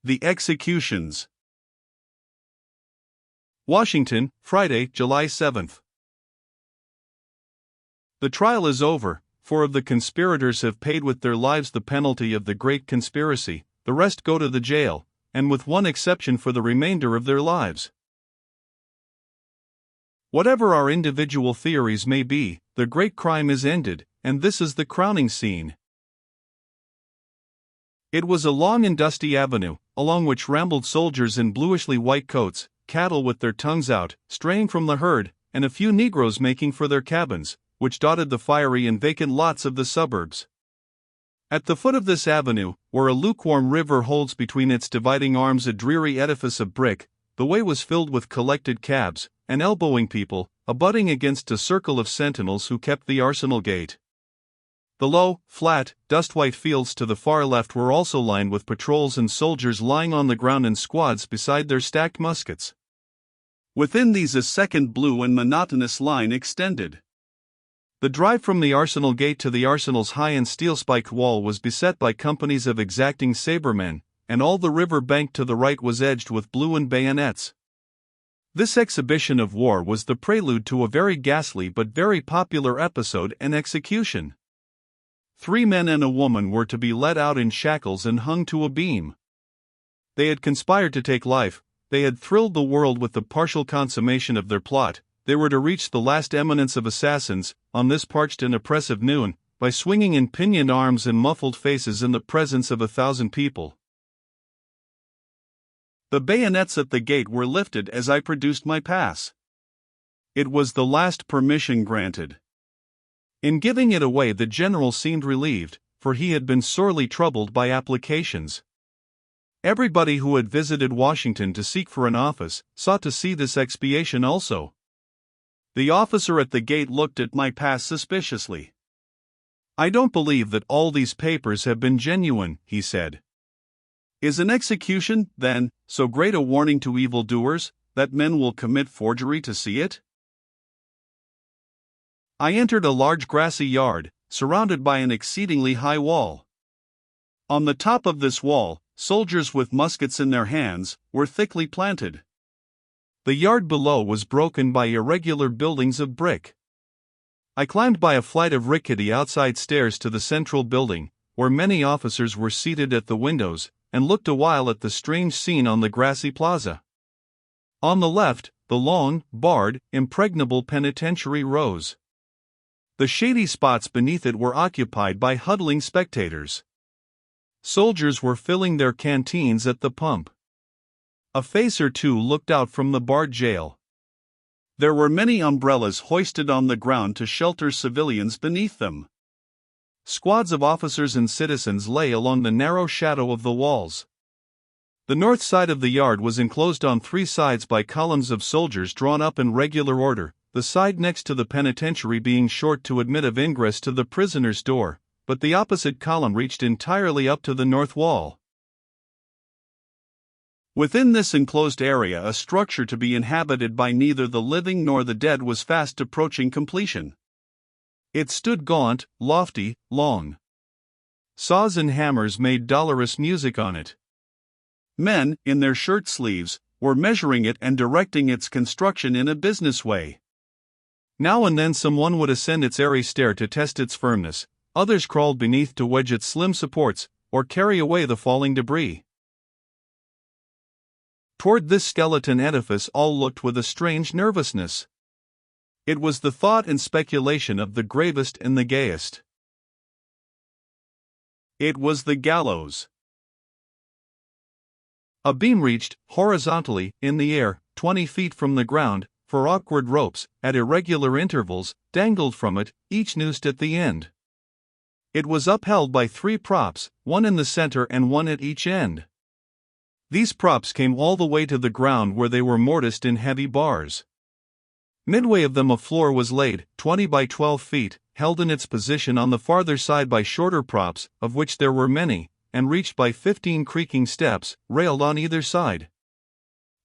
The Executions. Washington, Friday, July 7th. The trial is over. 4 of the conspirators have paid with their lives the penalty of the great conspiracy, the rest go to the jail, and with one exception for the remainder of their lives. Whatever our individual theories may be, the great crime is ended, and this is the crowning scene. It was a long and dusty avenue, along which rambled soldiers in bluishly white coats, cattle with their tongues out, straying from the herd, and a few Negroes making for their cabins, which dotted the fiery and vacant lots of the suburbs. At the foot of this avenue, where a lukewarm river holds between its dividing arms a dreary edifice of brick, the way was filled with collected cabs, and elbowing people, abutting against a circle of sentinels who kept the arsenal gate. The low, flat, dust-white fields to the far left were also lined with patrols and soldiers lying on the ground in squads beside their stacked muskets. Within these a second blue and monotonous line extended. The drive from the arsenal gate to the arsenal's high and steel-spiked wall was beset by companies of exacting sabremen, and all the river bank to the right was edged with blue and bayonets. This exhibition of war was the prelude to a very ghastly but very popular episode and execution. 3 men and a woman were to be led out in shackles and hung to a beam. They had conspired to take life, they had thrilled the world with the partial consummation of their plot, they were to reach the last eminence of assassins, on this parched and oppressive noon, by swinging in pinioned arms and muffled faces in the presence of 1,000 people. The bayonets at the gate were lifted as I produced my pass. It was the last permission granted. In giving it away, the general seemed relieved, for he had been sorely troubled by applications. Everybody who had visited Washington to seek for an office sought to see this expiation also. The officer at the gate looked at my pass suspiciously. "I don't believe that all these papers have been genuine," he said. "Is an execution, then, so great a warning to evildoers, that men will commit forgery to see it?" I entered a large grassy yard, surrounded by an exceedingly high wall. On the top of this wall, soldiers with muskets in their hands were thickly planted. The yard below was broken by irregular buildings of brick. I climbed by a flight of rickety outside stairs to the central building, where many officers were seated at the windows, and looked a while at the strange scene on the grassy plaza. On the left, the long, barred, impregnable penitentiary rose. The shady spots beneath it were occupied by huddling spectators. Soldiers were filling their canteens at the pump. A face or two looked out from the barred jail. There were many umbrellas hoisted on the ground to shelter civilians beneath them. Squads of officers and citizens lay along the narrow shadow of the walls. The north side of the yard was enclosed on 3 sides by columns of soldiers drawn up in regular order, the side next to the penitentiary being short to admit of ingress to the prisoner's door, but the opposite column reached entirely up to the north wall. Within this enclosed area a structure to be inhabited by neither the living nor the dead was fast approaching completion. It stood gaunt, lofty, long. Saws and hammers made dolorous music on it. Men, in their shirt sleeves, were measuring it and directing its construction in a business way. Now and then someone would ascend its airy stair to test its firmness, others crawled beneath to wedge its slim supports, or carry away the falling debris. Toward this skeleton edifice all looked with a strange nervousness. It was the thought and speculation of the gravest and the gayest. It was the gallows. A beam reached, horizontally, in the air, 20 feet from the ground, for awkward ropes, at irregular intervals, dangled from it, each noosed at the end. It was upheld by 3 props, one in the center and one at each end. These props came all the way to the ground where they were mortised in heavy bars. Midway of them a floor was laid, 20 by 12 feet, held in its position on the farther side by shorter props, of which there were many, and reached by 15 creaking steps, railed on either side.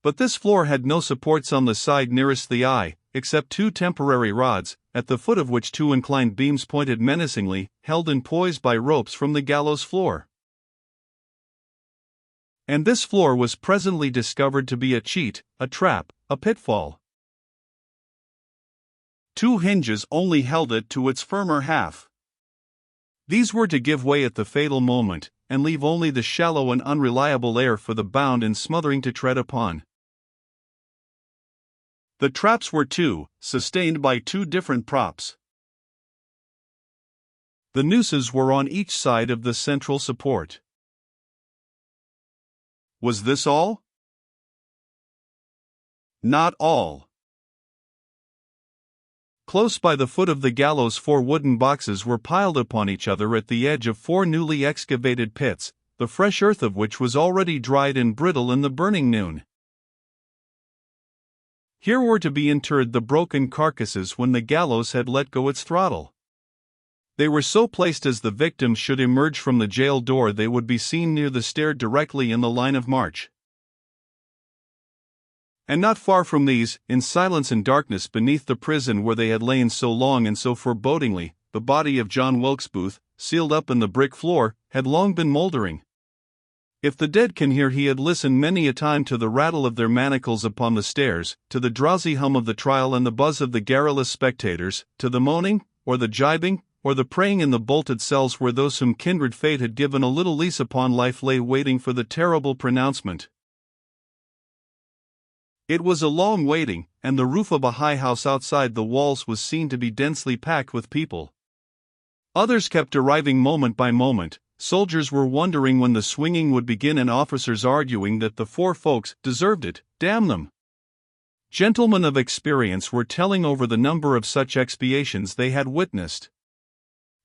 But this floor had no supports on the side nearest the eye, except 2 temporary rods, at the foot of which 2 inclined beams pointed menacingly, held in poise by ropes from the gallows floor. And this floor was presently discovered to be a cheat, a trap, a pitfall. 2 hinges only held it to its firmer half. These were to give way at the fatal moment, and leave only the shallow and unreliable air for the bound and smothering to tread upon. The traps were 2, sustained by 2 different props. The nooses were on each side of the central support. Was this all? Not all. Close by the foot of the gallows 4 wooden boxes were piled upon each other at the edge of 4 newly excavated pits, the fresh earth of which was already dried and brittle in the burning noon. Here were to be interred the broken carcasses when the gallows had let go its throttle. They were so placed as the victims should emerge from the jail door they would be seen near the stair directly in the line of march. And not far from these, in silence and darkness beneath the prison where they had lain so long and so forebodingly, the body of John Wilkes Booth, sealed up in the brick floor, had long been mouldering. If the dead can hear, he had listened many a time to the rattle of their manacles upon the stairs, to the drowsy hum of the trial and the buzz of the garrulous spectators, to the moaning, or the gibing, or the praying in the bolted cells where those whom kindred fate had given a little lease upon life lay waiting for the terrible pronouncement. It was a long waiting, and the roof of a high house outside the walls was seen to be densely packed with people. Others kept arriving moment by moment. Soldiers were wondering when the swinging would begin and officers arguing that the 4 folks deserved it, damn them. Gentlemen of experience were telling over the number of such expiations they had witnessed.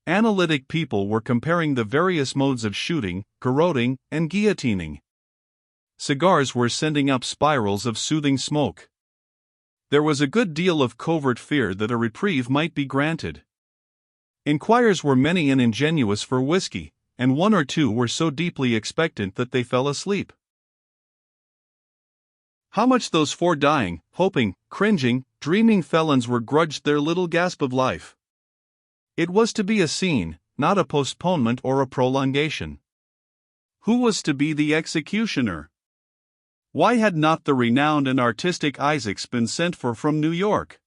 Analytic people were comparing the various modes of shooting, garroting, and guillotining. Cigars were sending up spirals of soothing smoke. There was a good deal of covert fear that a reprieve might be granted. Inquirers were many and ingenuous for whiskey, and 1 or 2 were so deeply expectant that they fell asleep. How much those 4 dying, hoping, cringing, dreaming felons were grudged their little gasp of life. It was to be a scene, not a postponement or a prolongation. Who was to be the executioner? Why had not the renowned and artistic Isaacs been sent for from New York?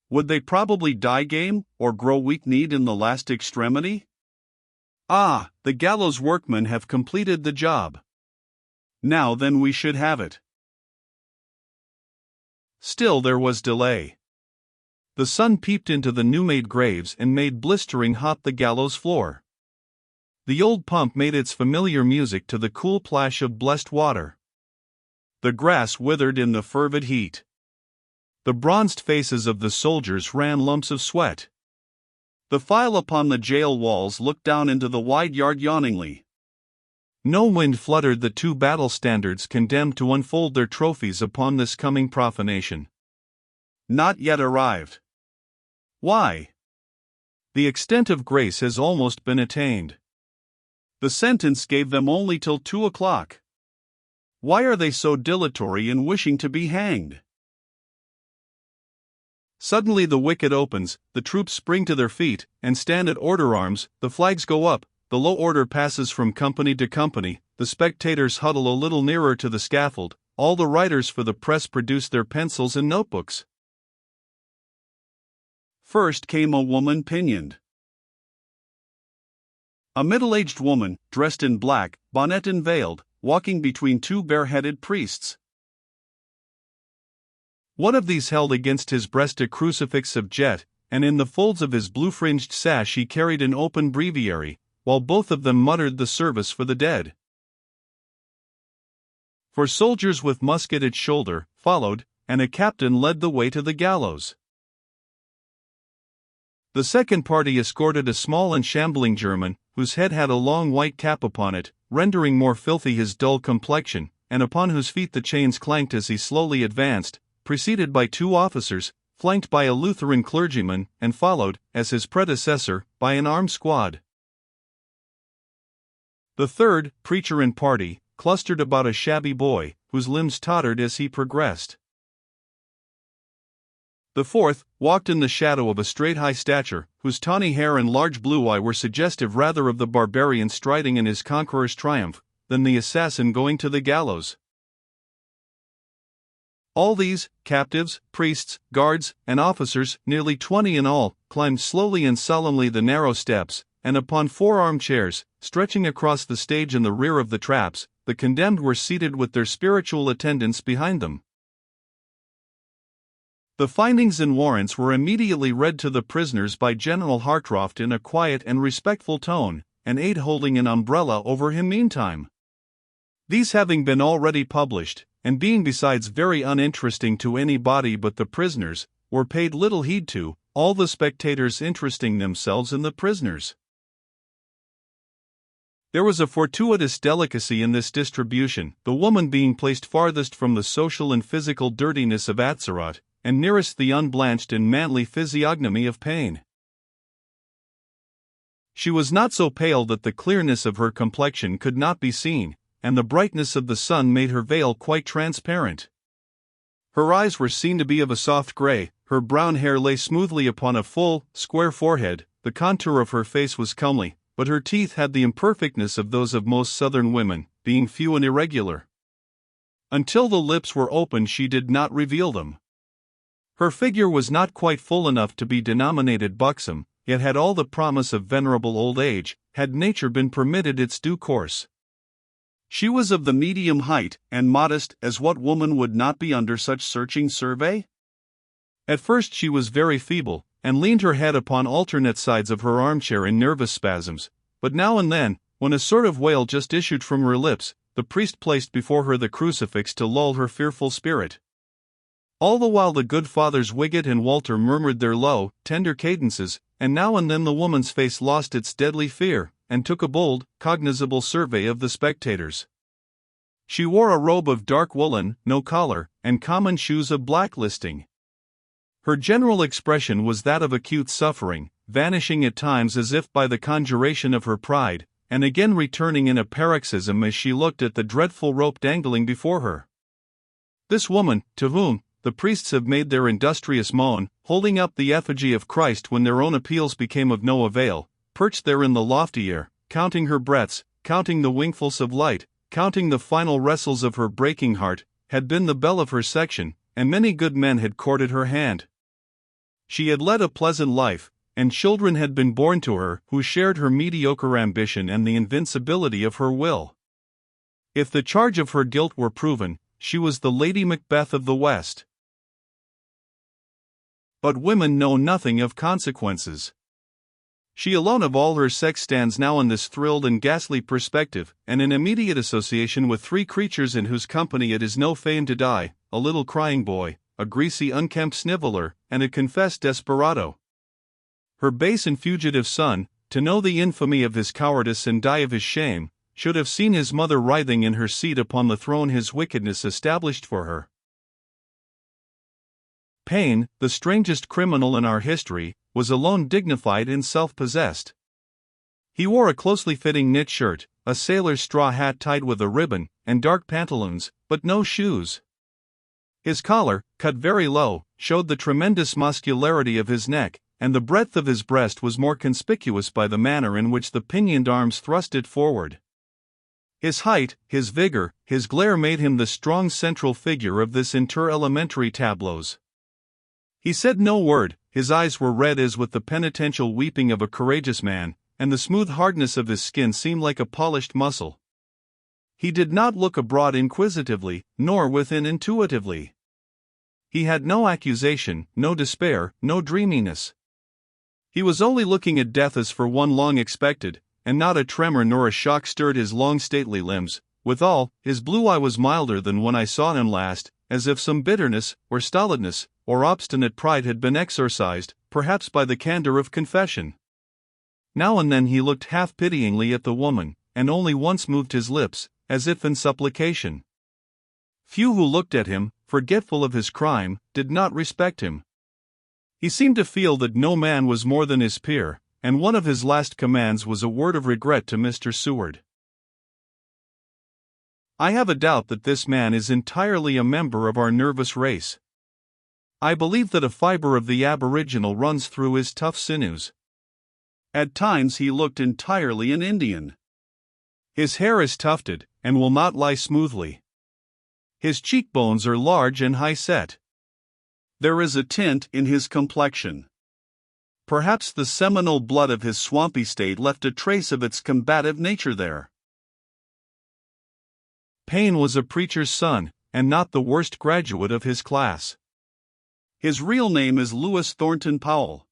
Would they probably die game, or grow weak-kneed in the last extremity? Ah, the gallows workmen have completed the job. Now then we should have it. Still there was delay. The sun peeped into the new-made graves and made blistering hot the gallows floor. The old pump made its familiar music to the cool plash of blessed water. The grass withered in the fervid heat. The bronzed faces of the soldiers ran lumps of sweat. The file upon the jail walls looked down into the wide yard yawningly. No wind fluttered the 2 battle standards condemned to unfold their trophies upon this coming profanation. Not yet arrived. Why? The extent of grace has almost been attained. The sentence gave them only till 2 o'clock. Why are they so dilatory in wishing to be hanged? Suddenly the wicket opens, the troops spring to their feet, and stand at order arms, the flags go up, the low order passes from company to company, the spectators huddle a little nearer to the scaffold, all the writers for the press produce their pencils and notebooks. First came a woman pinioned. A middle-aged woman, dressed in black, bonnet and veiled, walking between 2 bareheaded priests. One of these held against his breast a crucifix of jet, and in the folds of his blue-fringed sash he carried an open breviary, while both of them muttered the service for the dead. For soldiers with musket at shoulder followed, and a captain led the way to the gallows. The second party escorted a small and shambling German, whose head had a long white cap upon it, rendering more filthy his dull complexion, and upon whose feet the chains clanked as he slowly advanced, preceded by 2 officers, flanked by a Lutheran clergyman, and followed, as his predecessor, by an armed squad. The third, preacher and party, clustered about a shabby boy, whose limbs tottered as he progressed. The fourth walked in the shadow of a straight high stature, whose tawny hair and large blue eye were suggestive rather of the barbarian striding in his conqueror's triumph, than the assassin going to the gallows. All these, captives, priests, guards, and officers, nearly 20 in all, climbed slowly and solemnly the narrow steps, and upon 4 armchairs, stretching across the stage in the rear of the traps, the condemned were seated with their spiritual attendants behind them. The findings and warrants were immediately read to the prisoners by General Harcroft in a quiet and respectful tone, an aide holding an umbrella over him meantime. These having been already published, and being besides very uninteresting to any body but the prisoners, were paid little heed to, all the spectators interesting themselves in the prisoners. There was a fortuitous delicacy in this distribution, the woman being placed farthest from the social and physical dirtiness of Atzerodt, and nearest the unblanched and manly physiognomy of Pain. She was not so pale that the clearness of her complexion could not be seen, and the brightness of the sun made her veil quite transparent. Her eyes were seen to be of a soft gray, her brown hair lay smoothly upon a full, square forehead, the contour of her face was comely, but her teeth had the imperfectness of those of most southern women, being few and irregular. Until the lips were opened she did not reveal them. Her figure was not quite full enough to be denominated buxom, yet had all the promise of venerable old age, had nature been permitted its due course. She was of the medium height, and modest, as what woman would not be under such searching survey? At first she was very feeble, and leaned her head upon alternate sides of her armchair in nervous spasms, but now and then, when a sort of wail just issued from her lips, the priest placed before her the crucifix to lull her fearful spirit. All the while the good fathers Wiget and Walter murmured their low, tender cadences, and now and then the woman's face lost its deadly fear, and took a bold, cognizable survey of the spectators. She wore a robe of dark woolen, no collar, and common shoes of black listing. Her general expression was that of acute suffering, vanishing at times as if by the conjuration of her pride, and again returning in a paroxysm as she looked at the dreadful rope dangling before her. This woman, to whom the priests have made their industrious moan, holding up the effigy of Christ when their own appeals became of no avail, perched there in the lofty air, counting her breaths, counting the wingfuls of light, counting the final wrestles of her breaking heart, had been the belle of her section, and many good men had courted her hand. She had led a pleasant life, and children had been born to her who shared her mediocre ambition and the invincibility of her will. If the charge of her guilt were proven, she was the Lady Macbeth of the West. But women know nothing of consequences. She alone of all her sex stands now in this thrilled and ghastly perspective, and in immediate association with 3 creatures in whose company it is no fame to die, a little crying boy, a greasy unkempt sniveller, and a confessed desperado. Her base and fugitive son, to know the infamy of his cowardice and die of his shame, should have seen his mother writhing in her seat upon the throne his wickedness established for her. Pain, the strangest criminal in our history, was alone dignified and self-possessed. He wore a closely fitting knit shirt, a sailor's straw hat tied with a ribbon, and dark pantaloons, but no shoes. His collar, cut very low, showed the tremendous muscularity of his neck, and the breadth of his breast was more conspicuous by the manner in which the pinioned arms thrust it forward. His height, his vigor, his glare made him the strong central figure of this inter-elementary tableaus. He said no word, his eyes were red as with the penitential weeping of a courageous man, and the smooth hardness of his skin seemed like a polished muscle. He did not look abroad inquisitively, nor within intuitively. He had no accusation, no despair, no dreaminess. He was only looking at death as for one long expected, and not a tremor nor a shock stirred his long stately limbs. Withal, his blue eye was milder than when I saw him last, as if some bitterness, or stolidness, or obstinate pride had been exorcised, perhaps by the candor of confession. Now and then he looked half-pityingly at the woman, and only once moved his lips, as if in supplication. Few who looked at him, forgetful of his crime, did not respect him. He seemed to feel that no man was more than his peer, and one of his last commands was a word of regret to Mr. Seward. I have a doubt that this man is entirely a member of our nervous race. I believe that a fiber of the aboriginal runs through his tough sinews. At times he looked entirely an Indian. His hair is tufted, and will not lie smoothly. His cheekbones are large and high-set. There is a tint in his complexion. Perhaps the Seminole blood of his swampy state left a trace of its combative nature there. Payne was a preacher's son, and not the worst graduate of his class. His real name is Lewis Thornton Powell.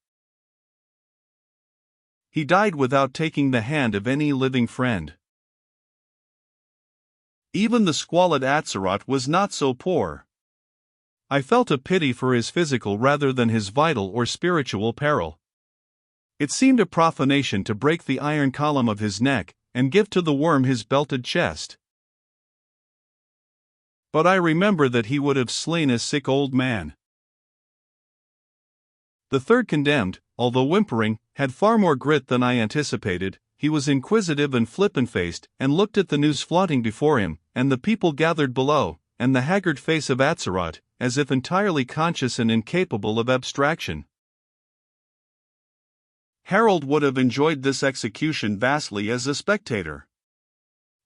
He died without taking the hand of any living friend. Even the squalid Atzerodt was not so poor. I felt a pity for his physical rather than his vital or spiritual peril. It seemed a profanation to break the iron column of his neck, and give to the worm his belted chest. But I remember that he would have slain a sick old man. The third condemned, although whimpering, had far more grit than I anticipated. He was inquisitive and flippant-faced, and looked at the news flaunting before him, and the people gathered below, and the haggard face of Atzerodt, as if entirely conscious and incapable of abstraction. Harold would have enjoyed this execution vastly as a spectator.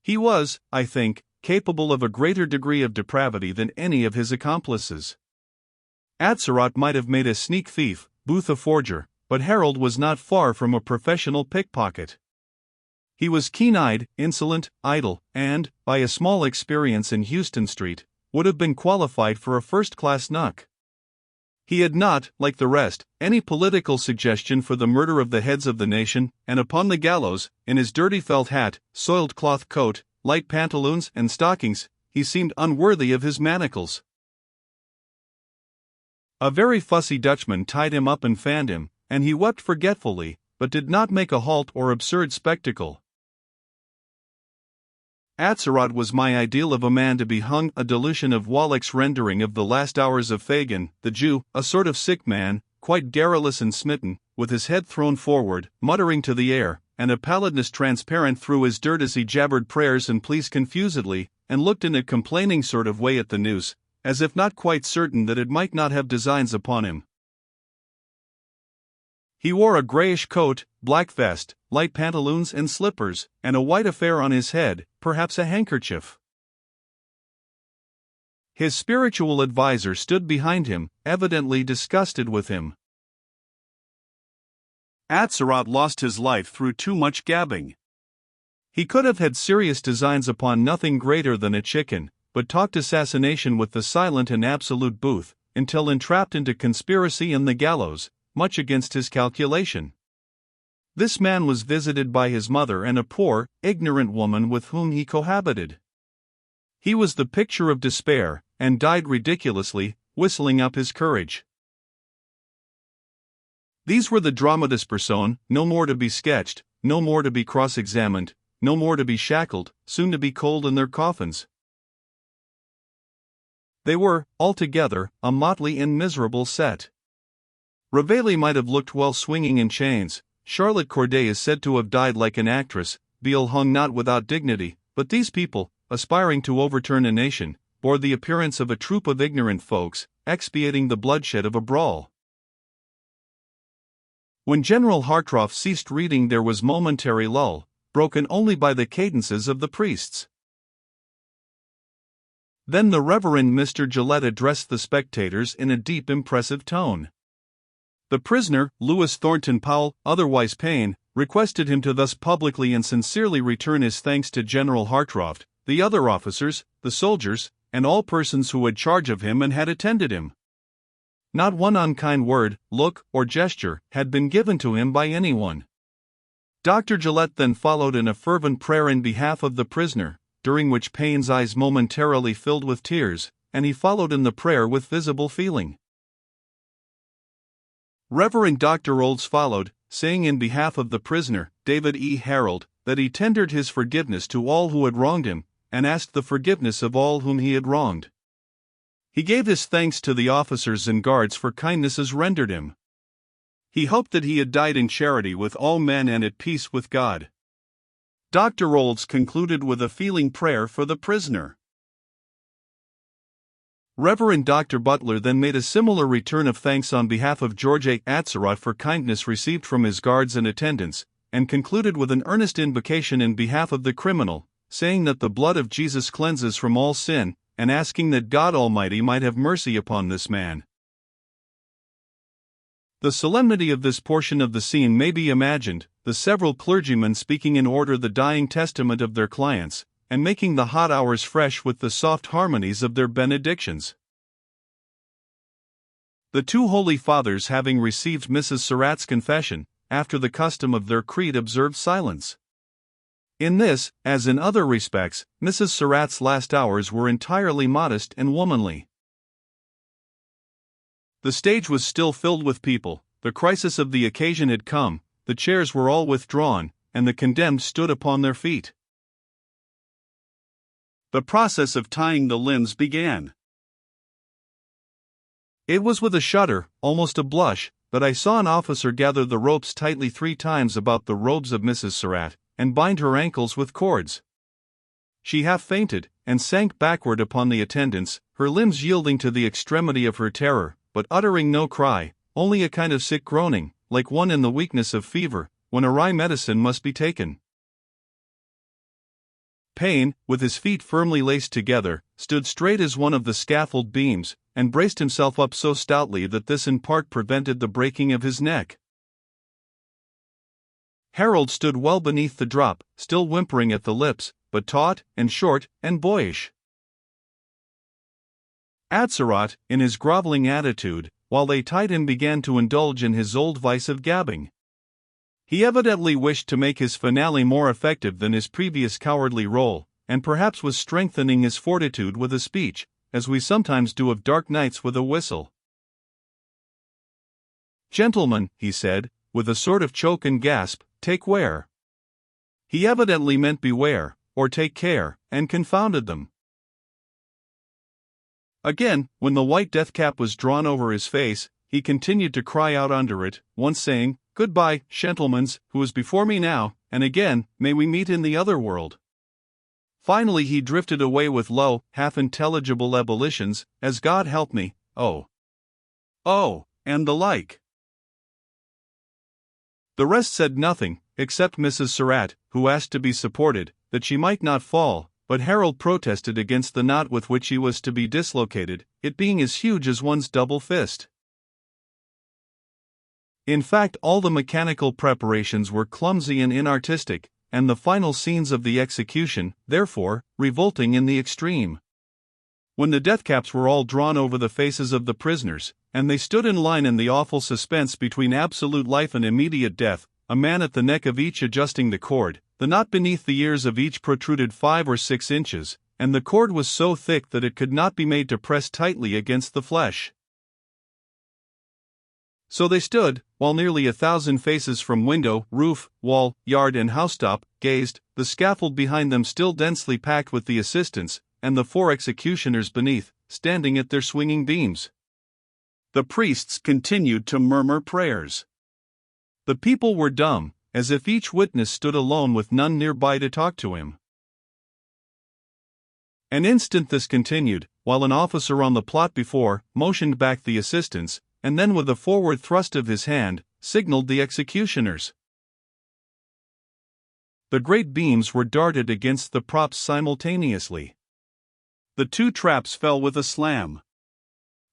He was, I think, capable of a greater degree of depravity than any of his accomplices. Atzerodt might have made a sneak thief, Booth a forger, but Harold was not far from a professional pickpocket. He was keen-eyed, insolent, idle, and, by a small experience in Houston Street, would have been qualified for a first-class knock. He had not, like the rest, any political suggestion for the murder of the heads of the nation, and upon the gallows, in his dirty felt hat, soiled cloth coat, light pantaloons and stockings, he seemed unworthy of his manacles. A very fussy Dutchman tied him up and fanned him, and he wept forgetfully, but did not make a halt or absurd spectacle. Atzerodt was my ideal of a man to be hung, a dilution of Wallach's rendering of the last hours of Fagin, the Jew, a sort of sick man, quite garrulous and smitten, with his head thrown forward, muttering to the air, and a pallidness transparent through his dirt as he jabbered prayers and pleas confusedly, and looked in a complaining sort of way at the noose, as if not quite certain that it might not have designs upon him. He wore a greyish coat, black vest, light pantaloons and slippers, and a white affair on his head, perhaps a handkerchief. His spiritual adviser stood behind him, evidently disgusted with him. Atzerodt lost his life through too much gabbing. He could have had serious designs upon nothing greater than a chicken, but talked assassination with the silent and absolute Booth, until entrapped into conspiracy and the gallows, much against his calculation. This man was visited by his mother and a poor, ignorant woman with whom he cohabited. He was the picture of despair, and died ridiculously, whistling up his courage. These were the dramatis personae, no more to be sketched, no more to be cross-examined, no more to be shackled, soon to be cold in their coffins. They were, altogether, a motley and miserable set. Reveille might have looked well swinging in chains, Charlotte Corday is said to have died like an actress, Beale hung not without dignity, but these people, aspiring to overturn a nation, bore the appearance of a troop of ignorant folks, expiating the bloodshed of a brawl. When General Hartranft ceased reading there was momentary lull, broken only by the cadences of the priests. Then the Reverend Mr. Gillette addressed the spectators in a deep impressive tone. The prisoner, Lewis Thornton Powell, otherwise Payne, requested him to thus publicly and sincerely return his thanks to General Hartranft, the other officers, the soldiers, and all persons who had charge of him and had attended him. Not one unkind word, look, or gesture had been given to him by anyone. Dr. Gillette then followed in a fervent prayer in behalf of the prisoner, during which Payne's eyes momentarily filled with tears, and he followed in the prayer with visible feeling. Reverend Dr. Olds followed, saying in behalf of the prisoner, David E. Harold, that he tendered his forgiveness to all who had wronged him, and asked the forgiveness of all whom he had wronged. He gave his thanks to the officers and guards for kindnesses rendered him. He hoped that he had died in charity with all men and at peace with God. Dr. Olds concluded with a feeling prayer for the prisoner. Reverend Dr. Butler then made a similar return of thanks on behalf of George A. Atzerodt for kindness received from his guards and attendants, and concluded with an earnest invocation in behalf of the criminal, saying that the blood of Jesus cleanses from all sin, and asking that God Almighty might have mercy upon this man. The solemnity of this portion of the scene may be imagined, the several clergymen speaking in order the dying testament of their clients, and making the hot hours fresh with the soft harmonies of their benedictions. The two Holy Fathers, having received Mrs. Surratt's confession, after the custom of their creed observed silence. In this, as in other respects, Mrs. Surratt's last hours were entirely modest and womanly. The stage was still filled with people, the crisis of the occasion had come, the chairs were all withdrawn, and the condemned stood upon their feet. The process of tying the limbs began. It was with a shudder, almost a blush, that I saw an officer gather the ropes tightly 3 times about the robes of Mrs. Surratt, and bind her ankles with cords. She half fainted, and sank backward upon the attendants, her limbs yielding to the extremity of her terror, but uttering no cry, only a kind of sick groaning, like one in the weakness of fever, when a wry medicine must be taken. Payne, with his feet firmly laced together, stood straight as one of the scaffold beams, and braced himself up so stoutly that this in part prevented the breaking of his neck. Harold stood well beneath the drop, still whimpering at the lips, but taut, and short, and boyish. Atzerodt, in his groveling attitude, while they tied him, began to indulge in his old vice of gabbing. He evidently wished to make his finale more effective than his previous cowardly role, and perhaps was strengthening his fortitude with a speech, as we sometimes do of dark nights with a whistle. "Gentlemen," he said, with a sort of choke and gasp, "take ware." He evidently meant beware, or take care, and confounded them. Again, when the white death cap was drawn over his face, he continued to cry out under it, once saying, "Goodbye, gentlemans, who is before me now," and again, "May we meet in the other world." Finally he drifted away with low, half-intelligible ebullitions, "As God help me, oh, oh," and the like. The rest said nothing, except Mrs. Surratt, who asked to be supported, that she might not fall, but Harold protested against the knot with which he was to be dislocated, it being as huge as one's double fist. In fact, all the mechanical preparations were clumsy and inartistic, and the final scenes of the execution, therefore, revolting in the extreme. When the death caps were all drawn over the faces of the prisoners, and they stood in line in the awful suspense between absolute life and immediate death, a man at the neck of each adjusting the cord, the knot beneath the ears of each protruded 5 or 6 inches, and the cord was so thick that it could not be made to press tightly against the flesh. So they stood, while nearly 1,000 faces from window, roof, wall, yard and housetop gazed, the scaffold behind them still densely packed with the assistants, and the 4 executioners beneath, standing at their swinging beams. The priests continued to murmur prayers. The people were dumb, as if each witness stood alone with none nearby to talk to him. An instant this continued, while an officer on the plot before motioned back the assistants, and then with a forward thrust of his hand, signaled the executioners. The great beams were darted against the props simultaneously. The 2 traps fell with a slam.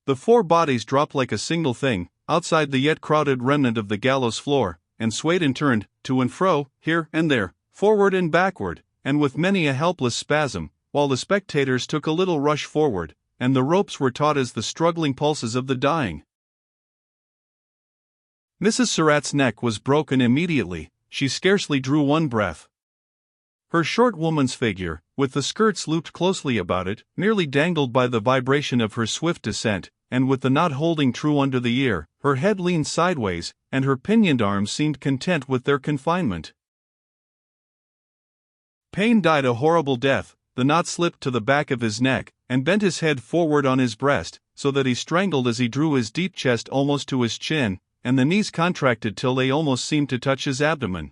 The 4 bodies dropped like a single thing, outside the yet crowded remnant of the gallows floor, and swayed and turned, to and fro, here and there, forward and backward, and with many a helpless spasm, while the spectators took a little rush forward, and the ropes were taut as the struggling pulses of the dying. Mrs. Surratt's neck was broken immediately, she scarcely drew one breath. Her short woman's figure, with the skirts looped closely about it, nearly dangled by the vibration of her swift descent, and with the knot holding true under the ear, her head leaned sideways, and her pinioned arms seemed content with their confinement. Payne died a horrible death, the knot slipped to the back of his neck, and bent his head forward on his breast, so that he strangled as he drew his deep chest almost to his chin, and the knees contracted till they almost seemed to touch his abdomen.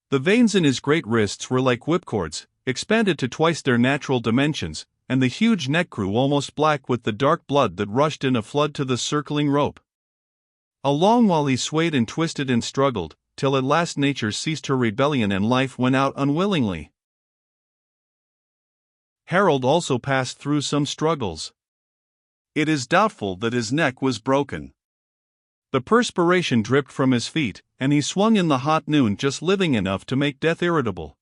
The veins in his great wrists were like whipcords, expanded to twice their natural dimensions, and the huge neck grew almost black with the dark blood that rushed in a flood to the circling rope. A long while he swayed and twisted and struggled, till at last nature ceased her rebellion and life went out unwillingly. Harold also passed through some struggles. It is doubtful that his neck was broken. The perspiration dripped from his feet, and he swung in the hot noon, just living enough to make death irritable.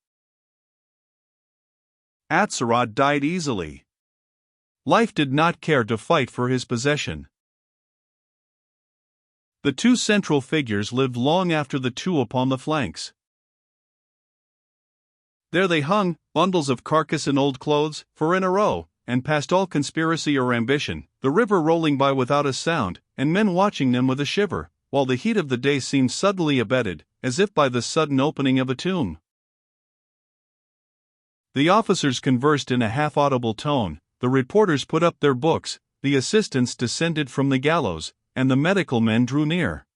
Atzerodt died easily. Life did not care to fight for his possession. The two central figures lived long after the two upon the flanks. There they hung, bundles of carcass and old clothes, for in a row, and past all conspiracy or ambition, the river rolling by without a sound, and men watching them with a shiver, while the heat of the day seemed suddenly abated, as if by the sudden opening of a tomb. The officers conversed in a half-audible tone, the reporters put up their books, the assistants descended from the gallows, and the medical men drew near.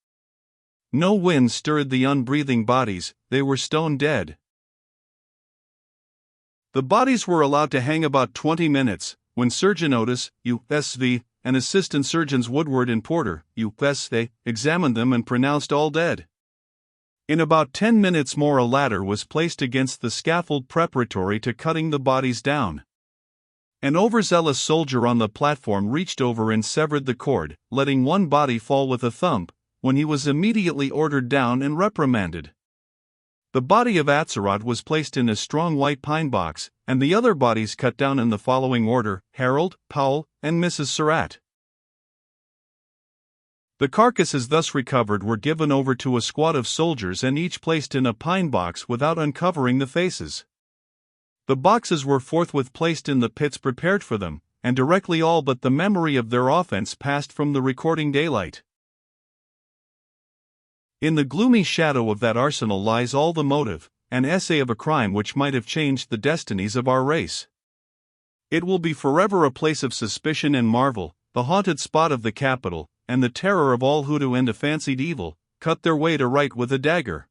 No wind stirred the unbreathing bodies, they were stone dead. The bodies were allowed to hang about 20 minutes, when Surgeon Otis, U.S.V., and Assistant Surgeons Woodward and Porter, U.S.A., examined them and pronounced all dead. In about 10 minutes more a ladder was placed against the scaffold preparatory to cutting the bodies down. An overzealous soldier on the platform reached over and severed the cord, letting one body fall with a thump, when he was immediately ordered down and reprimanded. The body of Atzerodt was placed in a strong white pine box, and the other bodies cut down in the following order: Harold, Powell, and Mrs. Surratt. The carcasses thus recovered were given over to a squad of soldiers and each placed in a pine box without uncovering the faces. The boxes were forthwith placed in the pits prepared for them, and directly all but the memory of their offense passed from the recording daylight. In the gloomy shadow of that arsenal lies all the motive, an essay of a crime which might have changed the destinies of our race. It will be forever a place of suspicion and marvel, the haunted spot of the capital, and the terror of all who to end a fancied evil, cut their way to right with a dagger.